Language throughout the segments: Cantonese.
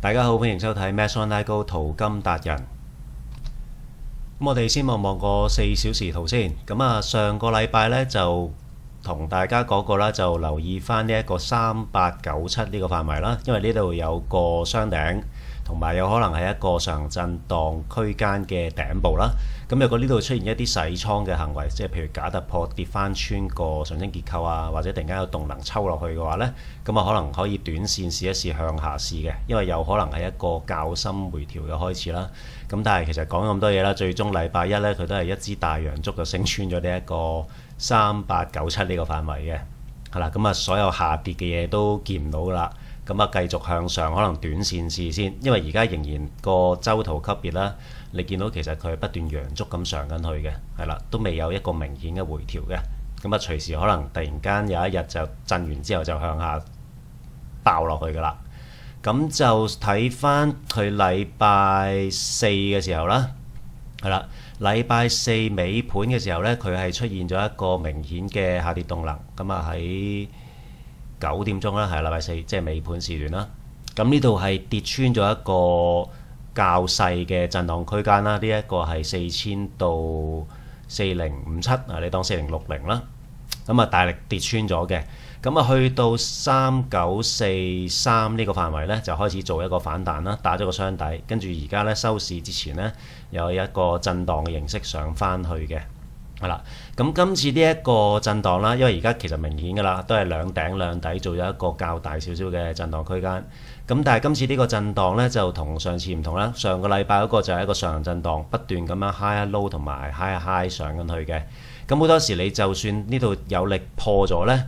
大家好，歡迎收睇 Max Online Go 淘金達人。咁我哋先望望個4小時圖先。上個禮拜呢，就同大家講過啦，就留意翻呢一個3897呢個範圍啦，因為呢度有個雙頂，同埋有可能係一個上震盪區間嘅頂部啦。咁如果呢度出現一啲洗倉嘅行為，即係譬如假突破跌翻穿個上升結構啊，或者突然間有動能抽落去嘅話呢，咁可能可以短線試一試向下試嘅，因為有可能係一個較深回調嘅開始啦。咁但係其實講咁多嘢啦，最終禮拜一呢，佢都係一支大陽燭就升穿咗呢一個3897呢個範圍嘅，係啦。所有下跌嘅嘢都見唔到噶啦。繼續向上，可能短線試先，因為而家仍然個周圖級別啦，你見到其實佢係不斷陽燭咁上緊去嘅，係啦，都未有一個明顯嘅回調嘅。隨時可能突然間有一日就震完之後就向下爆落去噶啦。咁就睇翻佢禮拜四嘅時候啦，係啦，禮拜四尾盤嘅時候呢，佢係出現咗一個明顯嘅下跌動能，喺9點鐘啦，係禮拜四，即係尾盤時段啦。咁呢度係跌穿咗一個較細嘅震盪區間啦。呢一個係4000到4057啊，你當4060啦。大力跌穿咗嘅。去到3943呢個範圍呢，就開始做一個反彈啦，打咗個雙底，跟住而家呢，收市之前呢，有一個震盪嘅形式上翻去嘅。係啦，今次呢一個震盪啦，因為而家其實明顯㗎啦，都係兩頂兩底做咗一個較大少少嘅震盪區間。但係今次呢個震盪呢，就同上次唔同啦。上個禮拜嗰個就係一個上行震盪，不斷咁樣 high low 同埋 high 上緊去嘅。好多時你就算呢度有力破咗呢，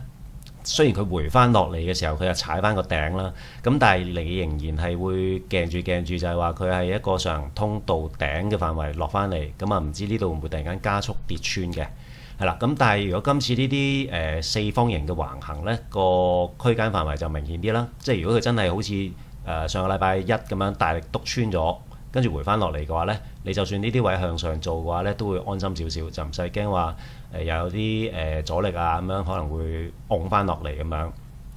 雖然佢回翻落嚟嘅時候，佢又踩翻個頂啦。但係你仍然係會鏡住，就係話佢係一個上行通道頂嘅範圍落翻嚟。唔知呢度會唔會突然間加速跌穿嘅？係啦。但係如果今次呢啲四方形嘅橫行呢，個區間範圍就明顯啲啦。即係如果佢真係好似上個禮拜一咁樣大力篤穿咗，跟住回翻落嚟嘅話呢，你就算呢啲位向上做嘅話呢，都會安心少少，就唔使驚話又有啲阻力啊咁樣，可能會拱翻落嚟咁樣。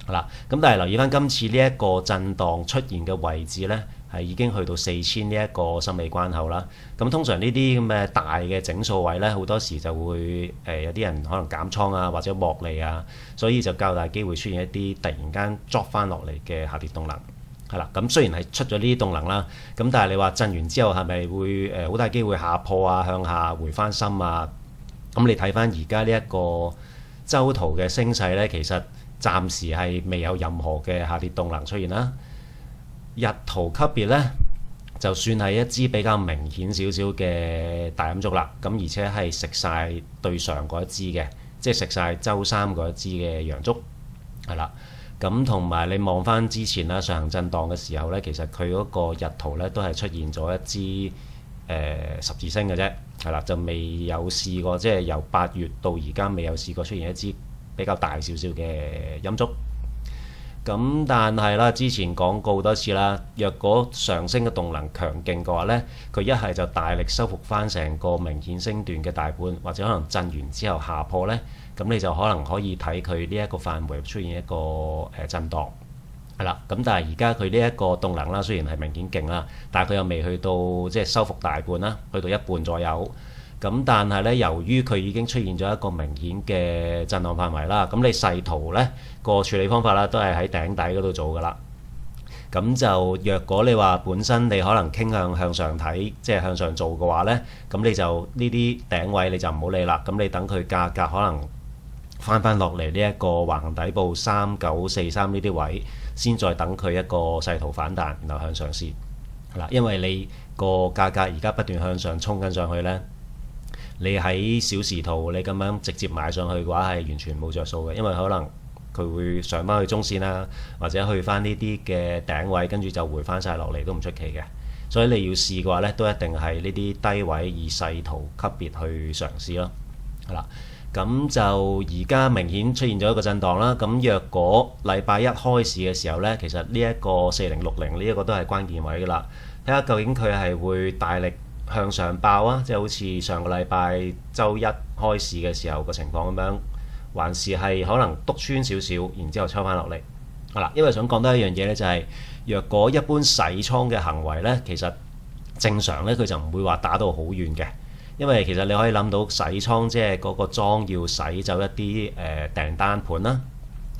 係啦。但係留意翻今次呢一個震盪出現嘅位置呢，係已經去到4000呢一個心理關口啦。通常呢啲咁嘅大嘅整數位呢，好多時就會有啲人可能減倉啊，或者獲利啊，所以就較大機會出現一啲突然間捉翻落嚟嘅下跌動能。係啦，雖然係出咗呢啲動能啦，但係你話震完之後係咪會好大機會下破啊，向下回翻深啊？你睇翻而家呢一個周圖嘅升勢呢，其實暫時係未有任何嘅下跌動能出現啦。日圖級別呢，就算係一支比較明顯少少嘅大陰燭啦，而且係食晒對上嗰一支嘅，即係食晒周三嗰一支嘅陽燭，係啦。同埋你望翻之前啦，上行震盪嘅時候呢，其實佢嗰個日圖呢都係出現咗一支十字星嘅啫，係啦，就未有試過，即係由8月到而家未有試過出現一支比較大少少嘅陰燭。但係啦，之前講過好多次啦，若果上升嘅動能強勁嘅話呢，佢一係就大力收復翻成個明顯升段嘅大盤，或者可能震完之後下破呢。你就可能可以睇佢呢一個範圍出現一個震盪，係啦。但係而家佢呢一個動能啦，雖然係明顯勁啦，但係佢又未去到即係收復大半啦，去到一半左右。但係呢，由於佢已經出現咗一個明顯嘅震盪範圍啦，你細圖呢個處理方法啦，都係喺頂底嗰度做㗎啦。就若果你話本身你可能傾向上睇，即係向上做嘅話呢，你就呢啲頂位你就唔好理啦。你等佢價格可能翻落嚟呢一個橫行底部3943呢啲位，先再等佢一個細圖反彈，然後向上試。因為你個價格而家不斷向上衝緊上去呢，你喺小時圖你咁樣直接買上去嘅話係完全冇着數嘅，因為可能佢會上翻去中線啦，或者去翻呢啲嘅頂位，跟住就回翻晒落嚟都唔出奇嘅。所以你要試嘅話呢，都一定係呢啲低位以細圖級別去嘗試咯。係啦。就而家明顯出現咗一個震盪啦。若果禮拜一開市嘅時候呢，其實呢一個4060呢一個都係關鍵位㗎啦。睇下究竟佢係會大力向上爆啊，即係好似上個禮拜週一開市嘅時候個情況咁樣，還是係可能篤穿少少，然之後抽翻落嚟。因為想講多一樣嘢呢，就係若果一般洗倉嘅行為呢，其實正常呢，佢就唔會話打到好遠嘅，因為其實你可以諗到洗倉即係嗰個莊要洗走一啲訂單盤啦。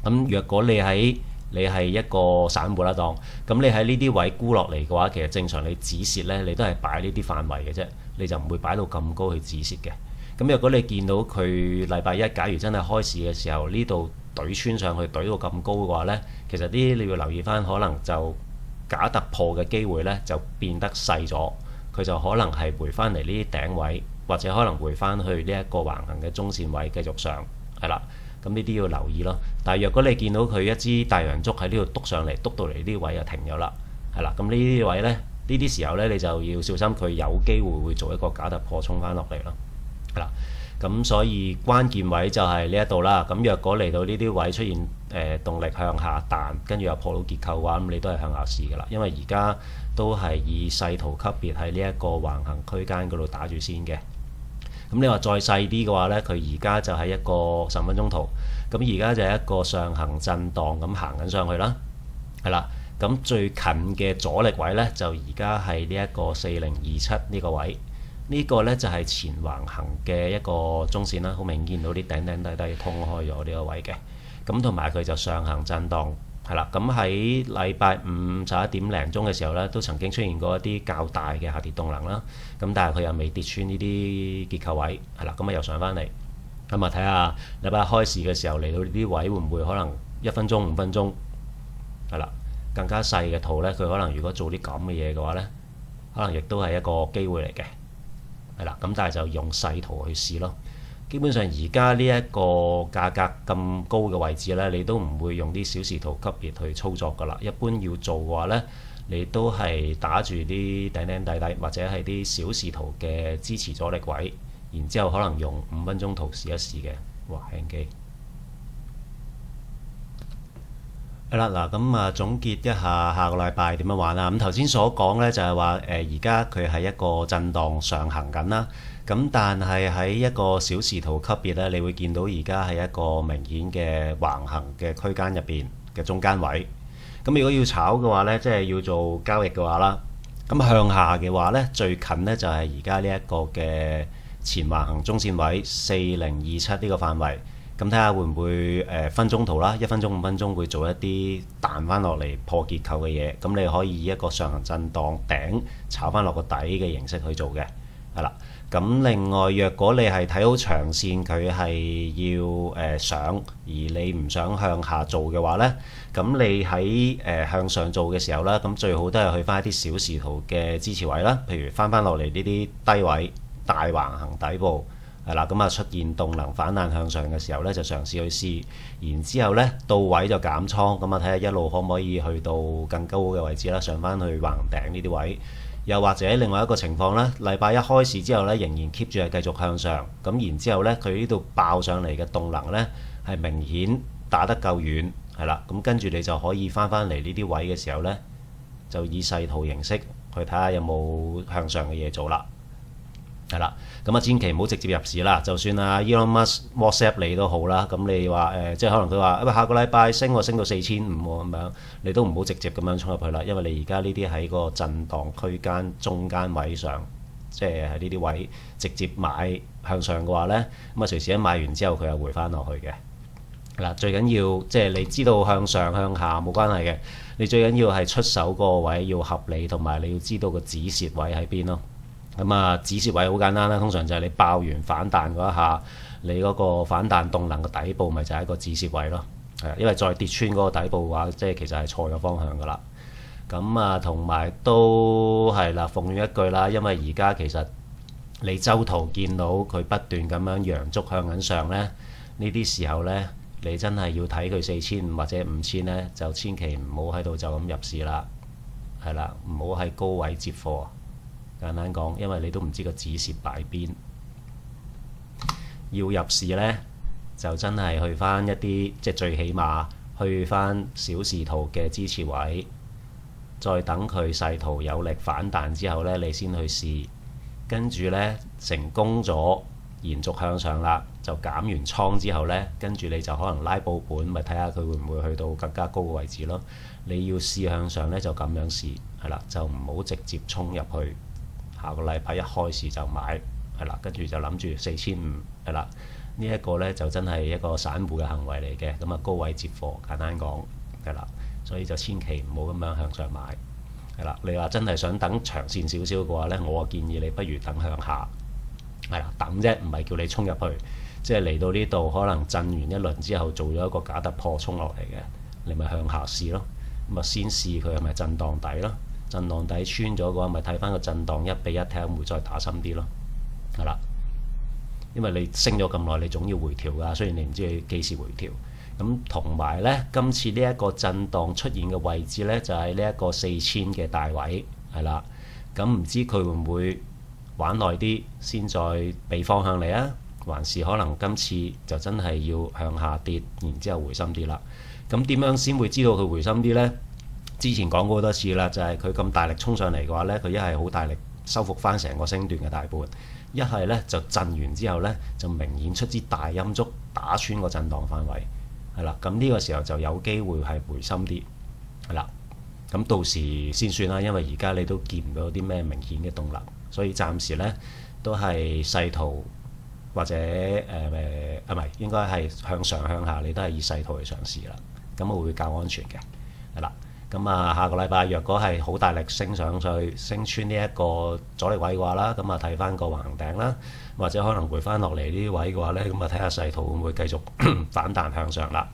咁若果你係一個散戶啦，當咁你喺呢啲位沽落嚟嘅話，其實正常你止蝕呢，你都係擺呢啲範圍嘅啫，你就唔會擺到咁高去止蝕嘅。咁若果你見到佢禮拜一假如真係開市嘅時候呢度懟穿上去懟到咁高嘅話呢，其實啲你要留意翻，可能就假突破嘅機會呢就變得細咗，佢就可能係回翻嚟呢啲頂位，或者可能回翻去呢一個橫行嘅中線位繼續上，係啦。咁呢啲要留意咯。但係若果你見到佢一支大陽燭喺呢度篤上嚟，篤到嚟呢啲位就停咗啦，係啦。咁呢啲位呢，呢啲時候呢，你就要小心佢有機會會做一個假突破衝翻落嚟咯。係啦，咁所以關鍵位就係呢一度啦。咁若果嚟到呢啲位出現動力向下彈，跟住又破到結構嘅話，咁你都係向下試㗎啦。因為而家都係以細圖級別喺呢一個橫行區間嗰度打住先嘅。咁你話再細啲嘅話呢，佢而家就係一個10分鐘圖，咁而家就係一個上行震盪咁行緊上去啦，係啦。咁最近嘅阻力位呢，就而家係呢一個4027呢個位。呢個呢就係前橫行嘅一個中線啦，好明顯見到啲頂頂低低通開咗呢個位嘅，咁同埋佢就上行震盪，係啦。咁喺禮拜五11點零鐘嘅時候呢，都曾經出現過一啲較大嘅下跌動能啦，咁但係佢又未跌穿呢啲結構位，係啦，咁啊又上翻嚟，咁啊睇下禮拜一開市嘅時候嚟到呢啲位會唔會可能1分鐘5分鐘，係啦，更加細嘅圖呢，佢可能如果做啲咁嘅嘢嘅話呢，可能亦都係一個機會嚟嘅。係啦，咁但係就用細圖去試咯。基本上而家呢一個價格咁高嘅位置呢，你都唔會用啲小時圖級別去操作㗎啦。一般要做嘅話呢，你都係打住啲頂頂底底或者係啲小時圖嘅支持阻力位，然之後可能用5分鐘圖試一試嘅。哇，輕機係啦，嗱咁啊，總結一下下個禮拜點樣玩啦。咁頭先所講呢，就係話而家佢係一個震盪上行緊啦。咁但係喺一個小時圖級別呢，你會見到而家係一個明顯嘅橫行嘅區間入邊嘅中間位。咁如果要炒嘅話呢，即係要做交易嘅話啦，咁向下嘅話呢，最近呢就係而家呢一個嘅前橫行中線位4027呢個範圍。咁睇下會唔會分鐘圖啦，1分鐘5分鐘會做一啲彈翻落嚟破結構嘅嘢，咁你可以以一個上行震盪頂炒翻落個底嘅形式去做嘅，係啦。咁另外若果你係睇好長線，佢係要上，而你唔想向下做嘅話呢，咁你喺向上做嘅時候啦，咁最好都係去翻一啲小時圖嘅支持位啦，譬如翻落嚟呢啲低位大橫行底部。係啦，咁啊出現動能反彈向上嘅時候呢，就嘗試去試，然之後呢，到位就減倉，咁啊睇下一路可唔可以去到更高嘅位置啦，上翻去橫頂呢啲位，又或者另外一個情況呢，禮拜一開市之後呢，仍然 keep 住係繼續向上，咁然之後呢，佢呢度爆上嚟嘅動能呢，係明顯打得夠遠，係啦，咁跟住你就可以翻嚟呢啲位嘅時候呢，就以細圖形式去睇下有冇向上嘅嘢做啦。係啦，咁啊千祈唔好直接入市啦。就算啊 Elon Musk WhatsApp 你都好啦，咁你話即係可能佢話下個禮拜升到4500喎咁樣，你都唔好直接咁樣衝入去啦。因為你而家呢啲喺個震盪區間中間位上，即係喺呢啲位直接買向上嘅話呢，咁啊隨時一買完之後佢又回翻落去嘅。係啦，最緊要即係你知道向上向下冇關係嘅，你最緊要係出手嗰個位要合理，同埋你要知道個止蝕位喺邊咯。咁啊，止蝕位好簡單啦，通常就係你爆完反彈嗰一下，你嗰個反彈動能嘅底部咪就係一個止蝕位咯。係，因為再跌穿嗰個底部嘅話，即係其實係錯咗方向噶啦。咁啊，同埋都係啦，奉勸一句啦，因為而家其實你周圖見到佢不斷咁樣陽燭向緊上呢，呢啲時候呢，你真係要睇佢4500或者5000呢，就千祈唔好喺度就咁入市啦。係啦，唔好喺高位接貨。簡單講，因為你都唔知個止蝕擺邊，要入市呢，就真係去翻一啲即係最起碼去翻小時圖嘅支持位，再等佢細圖有力反彈之後呢，你先去試，跟住呢，成功咗延續向上啦，就減完倉之後呢，跟住你就可能拉報本，咪睇下佢會唔會去到更加高嘅位置咯。你要試向上呢，就咁樣試，係啦，就唔好直接衝入去。下個禮拜一開始就買，係啦，跟住就諗住4500，係啦。呢一個呢，就真係一個散戶嘅行為嚟嘅，咁啊高位接貨，簡單講係啦，所以就千祈唔好咁樣向上買，係啦。你話真係想等長線少少嘅話呢，我建議你不如等向下，係啦，等啫，唔係叫你衝入去，即係嚟到呢度可能震完一輪之後做咗一個假突破衝落嚟嘅，你咪向下試咯，咁啊先試佢係咪震盪底咯，震盪底穿咗嘅話，咪睇翻個震盪1比1，睇下會唔會再打深啲咯，係啦。因為你升咗咁耐，你總要回調㗎，雖然你唔知佢幾時回調。咁同埋呢，今次呢一個震盪出現嘅位置呢，就係呢一個4000嘅大位，係啦。咁唔知佢會唔會玩耐啲先再俾方向你啊？還是可能今次就真係要向下跌，然之後回深啲啦。咁點樣先會知道佢回深啲呢？之前講過好多次啦，就係佢咁大力衝上嚟嘅話呢，佢一係好大力收復翻成個升段嘅大半。一係咧就震完之後咧，就明顯出支大陰燭打穿個震盪範圍，係啦。咁呢個時候就有機會係回深啲，係啦。咁到時先算啦，因為而家你都見唔到啲咩明顯嘅動能，所以暫時咧都係細圖或者唔係應該係向上向下，你都係以細圖去嘗試啦。咁我會較安全嘅，係啦。咁啊，下個禮拜若果係好大力升上去，升穿呢一個阻力位嘅話啦，咁啊睇翻個橫行頂啦，或者可能回翻落嚟呢啲位嘅話呢，咁啊睇下勢圖會唔會繼續反彈向上啦。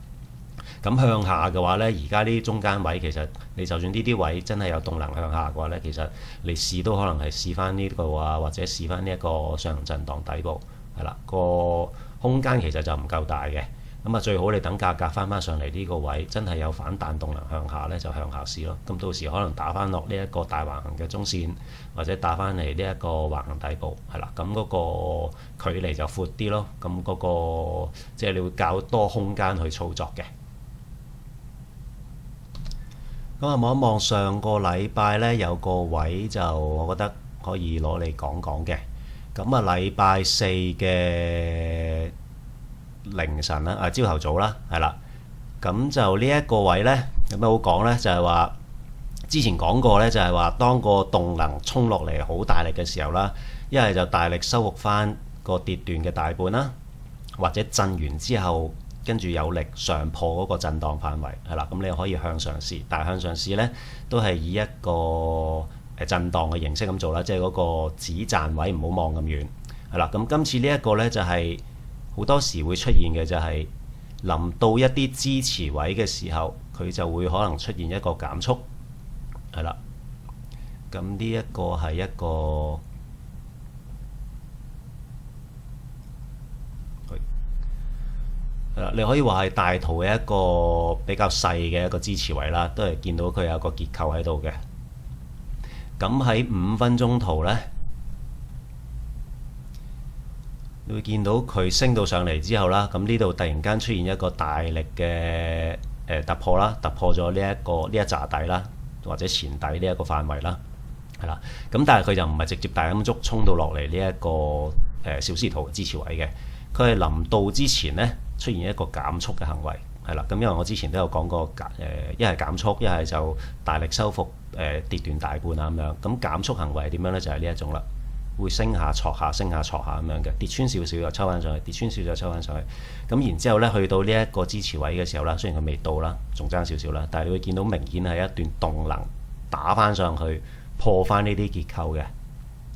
咁向下嘅話呢，而家呢啲中間位其實你就算呢啲位真係有動能向下嘅話呢，其實你試都可能係試翻呢個啊，或者試翻呢一個上行震盪底部，係啦，個空間其實就唔夠大嘅。咁啊，最好你等價格翻上嚟呢個位，真係有反彈動能向下呢，就向下試咯。咁到時可能打翻落呢一個大橫行嘅中線，或者打翻嚟呢一個橫行底部，係啦。咁嗰個距離就闊啲咯。咁嗰個即係你會較多空間去操作嘅。咁啊，望一望上個禮拜呢，有個位就我覺得可以攞嚟講講嘅。咁啊，禮拜四嘅凌晨啦，朝頭早啦，係啦，咁就呢一個位呢，有咩好講呢？就係話之前講過呢，就係話當個動能衝落嚟好大力嘅時候啦，一係就大力收復翻個跌段嘅大半啦，或者震完之後跟住有力上破嗰個震盪範圍，係啦，咁你可以向上試，但係向上試呢，都係以一個震盪嘅形式咁做啦，即係嗰個止賺位唔好望咁遠，係啦，咁今次呢一個呢，就係好多時會出現嘅就係臨到一啲支持位嘅時候，佢就會可能出現一個減速，係啦。咁呢一個係一個係啦，你可以話係大圖嘅一個比較細嘅一個支持位啦，都係見到佢有個結構喺度嘅。咁喺5分鐘圖呢，你會見到佢升到上嚟之後啦，咁呢度突然間出現一個大力嘅突破啦，突破咗呢一紮底啦，或者前底呢一個範圍啦，係啦。咁但係佢就唔係直接大陰燭衝到落嚟呢一個小時圖支持位嘅，佢係臨到之前呢出現一個減速嘅行為，係啦。咁因為我之前都有講過一係減速，一係就大力收復跌段大半啊咁樣。咁減速行為係點樣呢？就係呢一種啦。會升下挫下，升下挫下咁樣嘅，跌穿少少又抽翻上去，跌穿少少又抽翻上去。咁然之後呢，去到呢一個支持位嘅時候啦，雖然佢未到啦，仲爭少少啦，但係你會見到明顯係一段動能打翻上去，破翻呢啲結構嘅，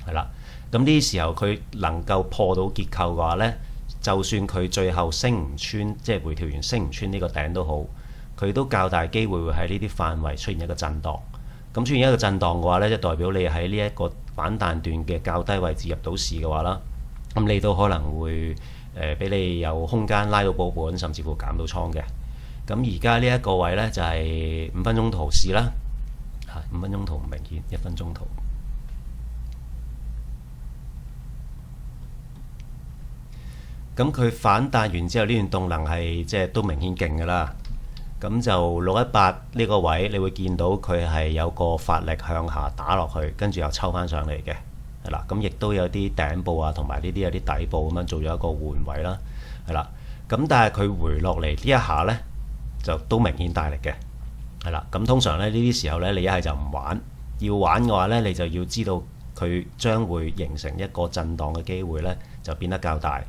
係啦。咁呢啲時候佢能夠破到結構嘅話呢，就算佢最後升唔穿，即係回調完升唔穿呢個頂都好，佢都較大機會會喺呢啲範圍出現一個震盪。咁出現一個震盪嘅話呢，即係代表你喺呢一個反彈段嘅較低位置入到市嘅話啦，咁你都可能會俾你有空間拉到報本，甚至乎減到倉嘅。咁而家呢一個位呢，就係5分鐘圖試啦，5分鐘圖唔明顯，1分鐘圖。咁佢反彈完之後，呢段動能係即係都明顯勁㗎啦。咁就618呢個位，你會見到佢係有個發力向下打落去，跟住又抽翻上嚟嘅，係啦，咁亦都有啲頂部啊，同埋呢啲有啲底部咁樣做咗一個換位啦，係啦，咁但係佢回落嚟呢一下呢，就都明顯大力嘅，係啦，咁通常咧呢啲時候呢，你一係就唔玩，要玩嘅話呢，你就要知道佢將會形成一個震盪嘅機會呢，就變得較大，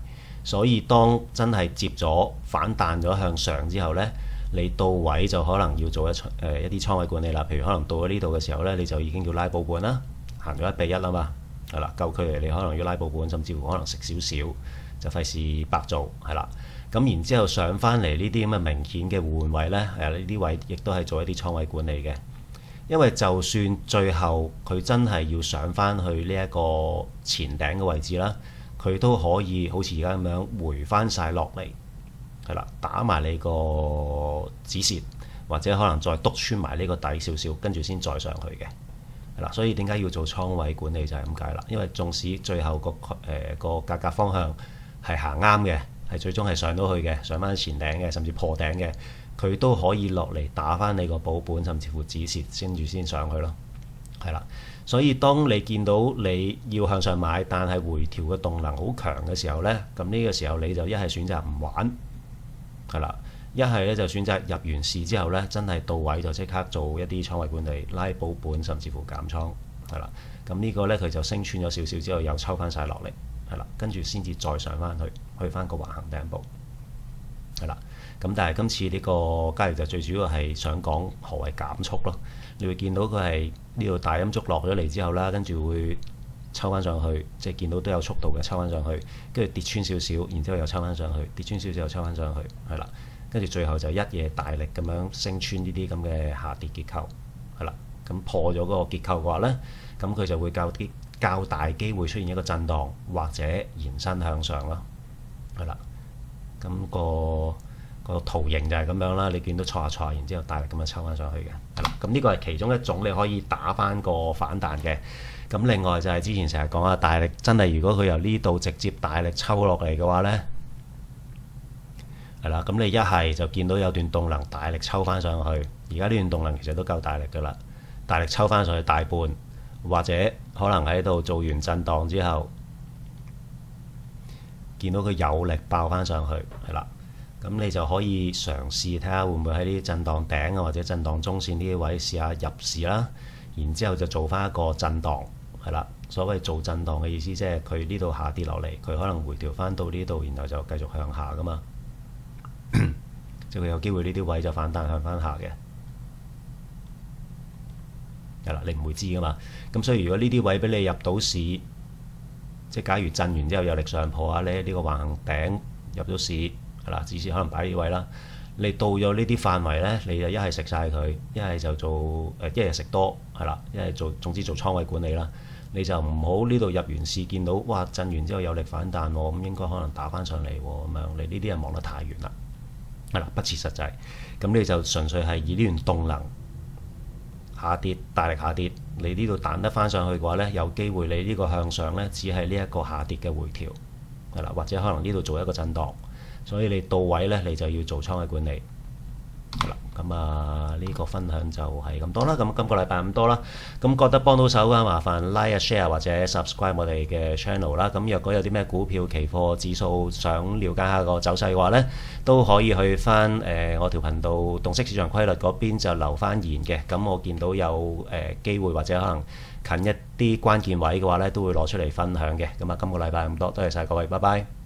所以當真係接咗反彈咗向上之後呢，你到位就可能要做一啲倉位管理啦。譬如可能到咗呢度嘅時候呢，你就已經要拉保本啦，行咗1:1啦嘛，係啦，夠距離你可能要拉保本，甚至乎可能食少少，就費事白做，係啦。咁然之後上翻嚟呢啲咁嘅明顯嘅換位呢，呢啲位亦都係做一啲倉位管理嘅。因為就算最後佢真係要上翻去呢一個前頂嘅位置啦，佢都可以好似而家咁樣回翻晒落嚟，係啦，打埋你個止蝕，或者可能再篤穿埋呢個底少少，跟住先再上去嘅，係啦。所以點解要做倉位管理就係咁解啦。因為縱使最後個價格方向係行啱嘅，係最終係上到去嘅，上翻前頂嘅，甚至破頂嘅，佢都可以落嚟打翻你個保本，甚至乎止蝕先上去咯，係啦。所以當你見到你要向上買，但係回調嘅動能好強嘅時候呢，咁呢個時候你就一係選擇唔玩，係啦，一係咧就選擇入完市之後呢，真係到位就即刻做一啲倉位管理，拉保本，甚至乎減倉，係啦。咁呢個呢，佢就升穿咗少少之後，又抽翻晒落嚟，係啦，跟住先至再上翻去翻個橫行頂部，係啦。咁但係今次呢個交易就最主要係想講何謂減速咯。你會見到佢係呢度大陰燭落咗嚟之後啦，跟住會抽翻上去，即係見到都有速度嘅抽翻上去，跟住跌穿少少，然之後又抽翻上去，跌穿少少又抽翻上去，係啦，跟住最後就一嘢大力咁樣升穿呢啲咁嘅下跌結構，係啦，咁破咗嗰個結構嘅話呢，咁佢就會較大機會出現一個震盪或者延伸向上咯，係啦，咁個圖形就係咁樣啦，你見到錯下，然之後大力咁樣抽翻上去嘅，係啦，咁呢個係其中一種你可以打翻個反彈嘅。咁另外就係之前成日講啊，大力真係如果佢由呢度直接大力抽落嚟嘅話呢，係啦，咁你一係就見到有段動能大力抽翻上去，而家呢段動能其實都夠大力㗎啦，大力抽翻上去大半，或者可能喺度做完震盪之後，見到佢有力爆翻上去，係啦。咁你就可以嘗試睇下會唔會喺呢啲震盪頂啊，或者震盪中線呢啲位試下入市啦，然之後就做翻一個震盪，係啦。所謂做震盪嘅意思，即係佢呢度下跌落嚟，佢可能回調翻到呢度，然後就繼續向下噶嘛。即係佢有機會呢啲位就反彈向翻下嘅，係啦，你唔會知噶嘛。咁所以如果呢啲位俾你入到市，即係假如震完之後有力上破啊，呢個橫行頂入咗市。係啦，至少可能擺呢位啦。你到咗呢啲範圍呢，你就一係食晒佢，一係就做一係食多，係啦，一係總之做倉位管理啦。你就唔好呢度入完市見到哇震完之後有力反彈喎，咁應該可能打翻上嚟喎，咁樣你呢啲人望得太遠啦，係啦，不切實際。咁你就純粹係以呢段動能下跌，大力下跌，你呢度彈得翻上去嘅話呢，有機會你呢個向上呢，只係呢一個下跌嘅回調，係啦，或者可能呢度做一個震盪。所以你到位呢，你就要做倉位管理。好啦，咁呢個分享就係咁多啦。咁今個禮拜咁多啦。咁覺得幫到手嘅，麻煩 like、share 或者 subscribe 我哋嘅 channel 啦。咁若果有啲咩股票、期貨、指數想了解下個走勢嘅話呢，都可以去翻我條頻道洞悉市場規律嗰邊就留翻言嘅。咁我見到有機會或者可能近一啲關鍵位嘅話呢，都會攞出嚟分享嘅。咁今個禮拜咁多，多謝晒各位，拜拜。